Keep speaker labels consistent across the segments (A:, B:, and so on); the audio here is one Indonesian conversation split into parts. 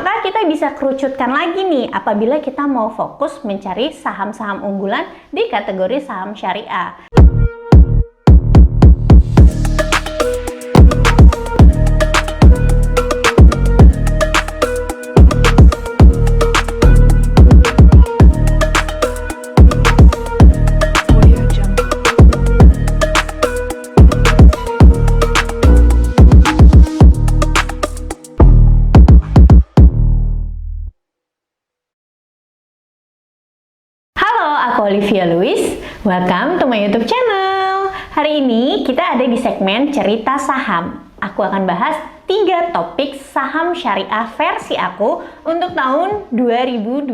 A: Maka kita bisa kerucutkan lagi nih apabila kita mau fokus mencari saham-saham unggulan di kategori saham syariah. Aku Olivia Louis, welcome to my YouTube channel. Hari ini kita ada di segmen cerita saham. Aku akan bahas 3 topik saham syariah versi aku untuk tahun 2022.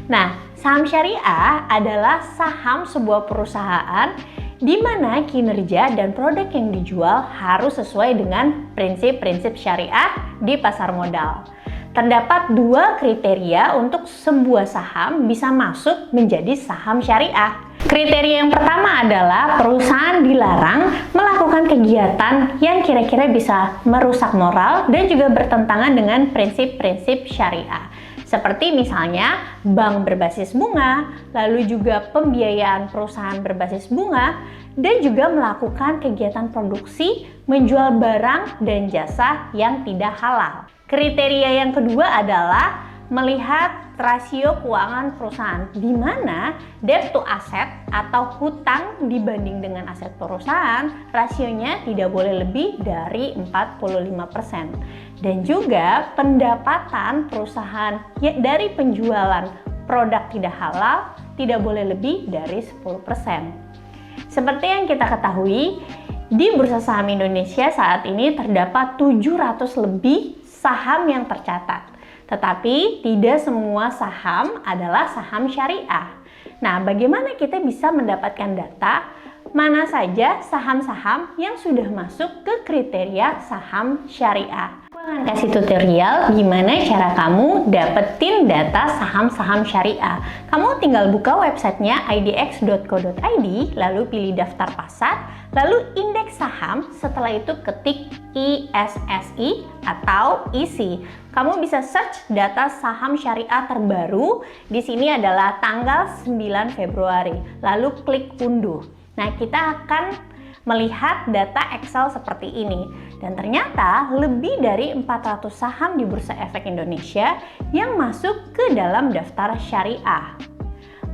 A: Nah, saham syariah adalah saham sebuah perusahaan di mana kinerja dan produk yang dijual harus sesuai dengan prinsip-prinsip syariah di pasar modal. Terdapat 2 kriteria untuk sebuah saham bisa masuk menjadi saham syariah. Kriteria yang pertama adalah perusahaan dilarang melakukan kegiatan yang kira-kira bisa merusak moral dan juga bertentangan dengan prinsip-prinsip syariah. Seperti misalnya bank berbasis bunga, lalu juga pembiayaan perusahaan berbasis bunga, dan juga melakukan kegiatan produksi, menjual barang dan jasa yang tidak halal. Kriteria yang kedua adalah melihat rasio keuangan perusahaan, di mana debt to asset atau hutang dibanding dengan aset perusahaan rasionya tidak boleh lebih dari 45%. Dan juga pendapatan perusahaan dari penjualan produk tidak halal tidak boleh lebih dari 10%. Seperti yang kita ketahui, di Bursa Saham Indonesia saat ini terdapat 700 lebih saham yang tercatat. Tetapi tidak semua saham adalah saham syariah. Nah, bagaimana kita bisa mendapatkan data mana saja saham-saham yang sudah masuk ke kriteria saham syariah? Aku akan kasih tutorial gimana cara kamu dapetin data saham-saham syariah. Kamu tinggal buka websitenya idx.co.id, lalu pilih daftar pasar, lalu indeks saham, setelah itu ketik ISSI atau ISI. Kamu bisa search data saham syariah terbaru. Di sini adalah tanggal 9 Februari. Lalu klik unduh. Nah, kita akan melihat data Excel seperti ini. Dan ternyata lebih dari 400 saham di Bursa Efek Indonesia yang masuk ke dalam daftar syariah.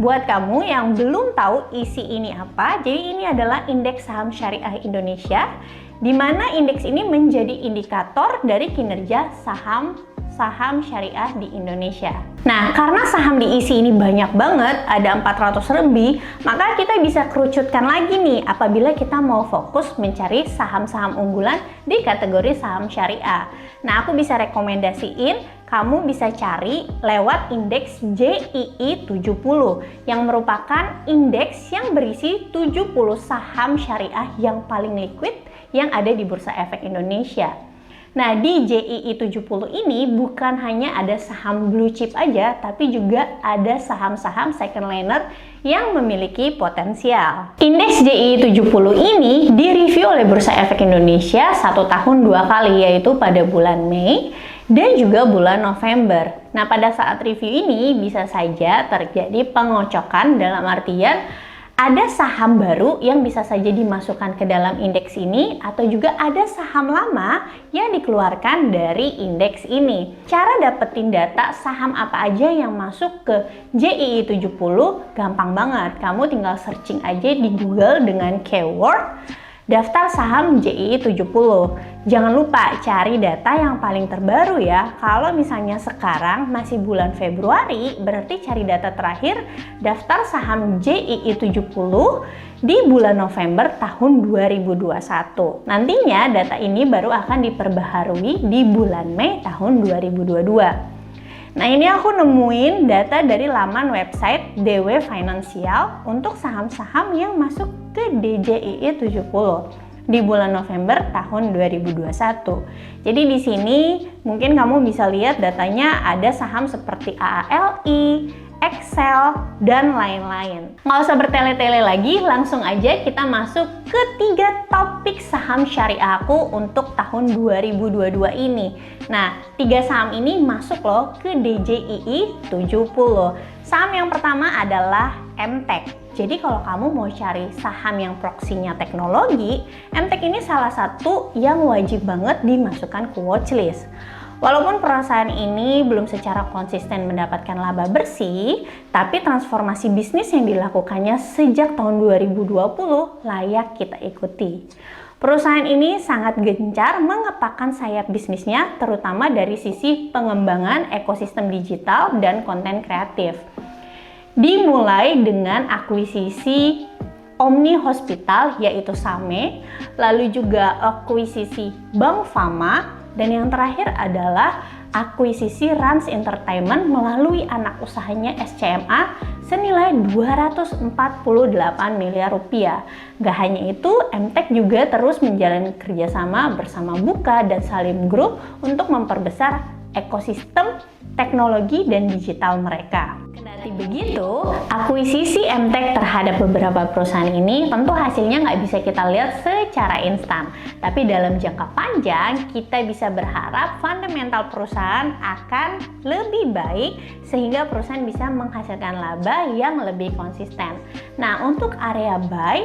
A: Buat kamu yang belum tahu isi ini apa, jadi ini adalah indeks saham syariah Indonesia, di mana indeks ini menjadi indikator dari kinerja saham syariah di Indonesia. Nah, karena saham di isi ini banyak banget, ada 400 lebih, maka kita bisa kerucutkan lagi nih apabila kita mau fokus mencari saham-saham unggulan di kategori saham syariah. Nah, aku bisa rekomendasiin kamu bisa cari lewat indeks JII 70 yang merupakan indeks yang berisi 70 saham syariah yang paling liquid yang ada di Bursa Efek Indonesia. Nah, di JII 70 ini bukan hanya ada saham blue chip aja, tapi juga ada saham-saham second liner yang memiliki potensial. Indeks JII 70 ini direview oleh Bursa Efek Indonesia 1 tahun 2 kali, yaitu pada bulan Mei dan juga bulan November. Nah, pada saat review ini bisa saja terjadi pengocokan, dalam artian ada saham baru yang bisa saja dimasukkan ke dalam indeks ini, atau juga ada saham lama yang dikeluarkan dari indeks ini. Cara dapetin data saham apa aja yang masuk ke JII 70 gampang banget. Kamu tinggal searching aja di Google dengan keyword daftar saham JII 70. Jangan lupa cari data yang paling terbaru ya. Kalau misalnya sekarang masih bulan Februari, berarti cari data terakhir daftar saham JII 70 di bulan November tahun 2021. Nantinya data ini baru akan diperbaharui di bulan Mei tahun 2022. Nah, ini aku nemuin data dari laman website DW Finansial untuk saham-saham yang masuk ke DJII 70 di bulan November tahun 2021. Jadi di sini mungkin kamu bisa lihat datanya ada saham seperti AALI, Excel, dan lain-lain. Nggak usah bertele-tele lagi, langsung aja kita masuk ke 3 topik saham syariah aku untuk tahun 2022 ini. Nah, 3 saham ini masuk loh ke DJII 70. Saham yang pertama adalah MTech. Jadi kalau kamu mau cari saham yang proksinya teknologi, MTech ini salah satu yang wajib banget dimasukkan ke watchlist. Walaupun perusahaan ini belum secara konsisten mendapatkan laba bersih, tapi transformasi bisnis yang dilakukannya sejak tahun 2020 layak kita ikuti. Perusahaan ini sangat gencar mengepakkan sayap bisnisnya, terutama dari sisi pengembangan ekosistem digital dan konten kreatif. Dimulai dengan akuisisi Omni Hospital yaitu SAME, lalu juga akuisisi Bank Fama, dan yang terakhir adalah akuisisi Rans Entertainment melalui anak usahanya SCMA senilai 248 miliar rupiah. Gak hanya itu, MTech juga terus menjalin kerjasama bersama Buka dan Salim Group untuk memperbesar ekosistem teknologi dan digital mereka. Kendati begitu, akuisisi MTech terhadap beberapa perusahaan ini tentu hasilnya nggak bisa kita lihat secara instan. Tapi dalam jangka panjang, kita bisa berharap fundamental perusahaan akan lebih baik sehingga perusahaan bisa menghasilkan laba yang lebih konsisten. Nah, untuk area buy,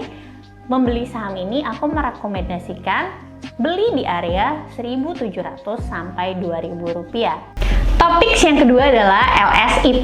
A: membeli saham ini aku merekomendasikan beli di area 1.700 sampai 2.000 rupiah. Topik yang kedua adalah LSIP,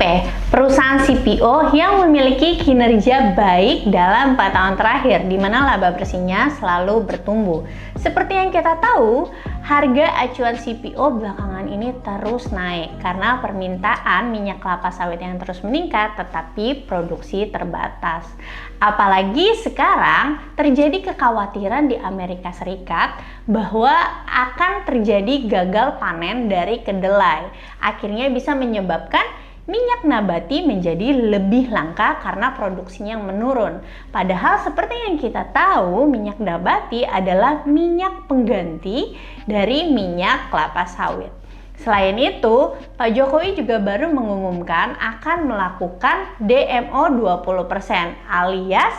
A: perusahaan CPO yang memiliki kinerja baik dalam 4 tahun terakhir, di mana laba bersihnya selalu bertumbuh. Seperti yang kita tahu, harga acuan CPO belakangan ini terus naik karena permintaan minyak kelapa sawit yang terus meningkat, tetapi produksi terbatas. Apalagi sekarang terjadi kekhawatiran di Amerika Serikat bahwa akan terjadi gagal panen dari kedelai. Akhirnya bisa menyebabkan minyak nabati menjadi lebih langka karena produksinya yang menurun. Padahal seperti yang kita tahu, minyak nabati adalah minyak pengganti dari minyak kelapa sawit. Selain itu, Pak Jokowi juga baru mengumumkan akan melakukan DMO 20%, alias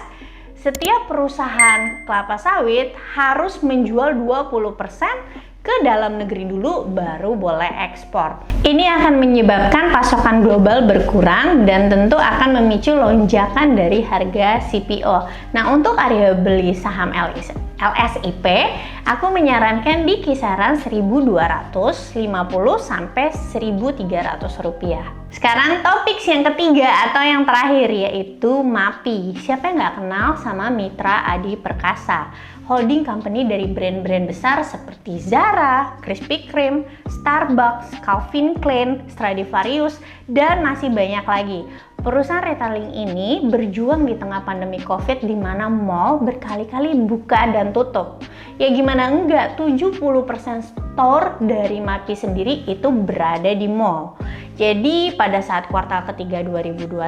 A: setiap perusahaan kelapa sawit harus menjual 20% ke dalam negeri dulu baru boleh ekspor. Ini akan menyebabkan pasokan global berkurang dan tentu akan memicu lonjakan dari harga CPO. Nah, untuk area beli saham LSIP, aku menyarankan di kisaran 1.250 sampai 1.300 rupiah. Sekarang topik yang ketiga atau yang terakhir yaitu MAPI. Siapa yang nggak kenal sama Mitra Adi Perkasa? Holding company dari brand-brand besar seperti Zara, Krispy Kreme, Starbucks, Calvin Klein, Stradivarius, dan masih banyak lagi. Perusahaan retailing ini berjuang di tengah pandemi COVID di mana mall berkali-kali buka dan tutup. Ya gimana enggak, 70% store dari MAPI sendiri itu berada di mall. Jadi pada saat kuartal ketiga 2021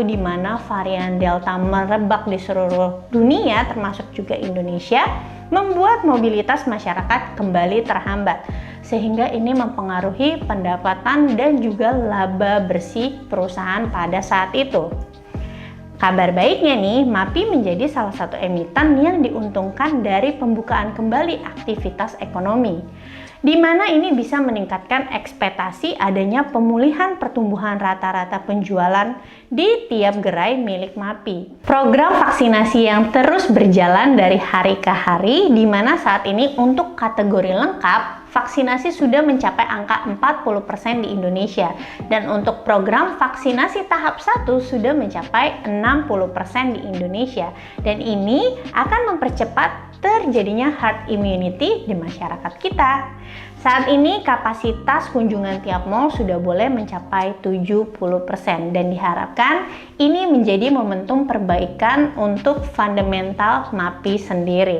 A: di mana varian Delta merebak di seluruh dunia termasuk juga Indonesia, membuat mobilitas masyarakat kembali terhambat. Sehingga ini mempengaruhi pendapatan dan juga laba bersih perusahaan pada saat itu. Kabar baiknya nih, MAPI menjadi salah satu emiten yang diuntungkan dari pembukaan kembali aktivitas ekonomi, di mana ini bisa meningkatkan ekspektasi adanya pemulihan pertumbuhan rata-rata penjualan di tiap gerai milik MAPI. Program vaksinasi yang terus berjalan dari hari ke hari, di mana saat ini untuk kategori lengkap, vaksinasi sudah mencapai angka 40% di Indonesia, dan untuk program vaksinasi tahap 1 sudah mencapai 60% di Indonesia, dan ini akan mempercepat terjadinya herd immunity di masyarakat kita. Saat ini kapasitas kunjungan tiap mall sudah boleh mencapai 70% dan diharapkan ini menjadi momentum perbaikan untuk fundamental MAPI sendiri.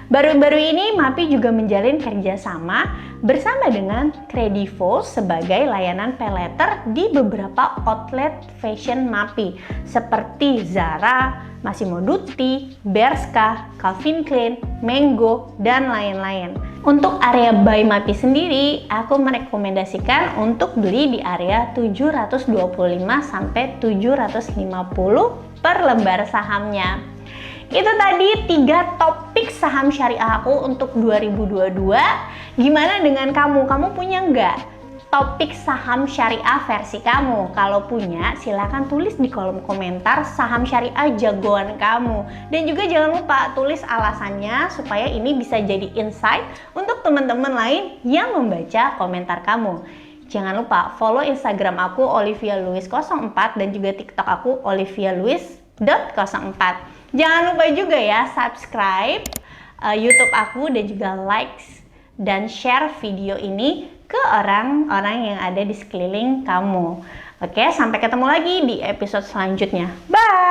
A: Baru-baru ini MAPI juga menjalin kerjasama bersama dengan Kredivo sebagai layanan paylater di beberapa outlet fashion MAPI seperti Zara, Massimo Dutti, Bershka, Calvin Klein, Mango, dan lain-lain. Untuk area buy MAPI sendiri, aku merekomendasikan untuk beli di area 725 sampai 750 per lembar sahamnya. Itu tadi 3 topik saham syariah aku untuk 2022. Gimana dengan kamu? Kamu punya nggak topik saham syariah versi kamu? Kalau punya, silahkan tulis di kolom komentar saham syariah jagoan kamu. Dan juga jangan lupa tulis alasannya supaya ini bisa jadi insight untuk teman-teman lain yang membaca komentar kamu. Jangan lupa follow Instagram aku olivialuis04 dan juga TikTok aku olivialuis.04. Jangan lupa juga ya subscribe YouTube aku dan juga likes dan share video ini ke orang-orang yang ada di sekeliling kamu. Oke, sampai ketemu lagi di episode selanjutnya. Bye!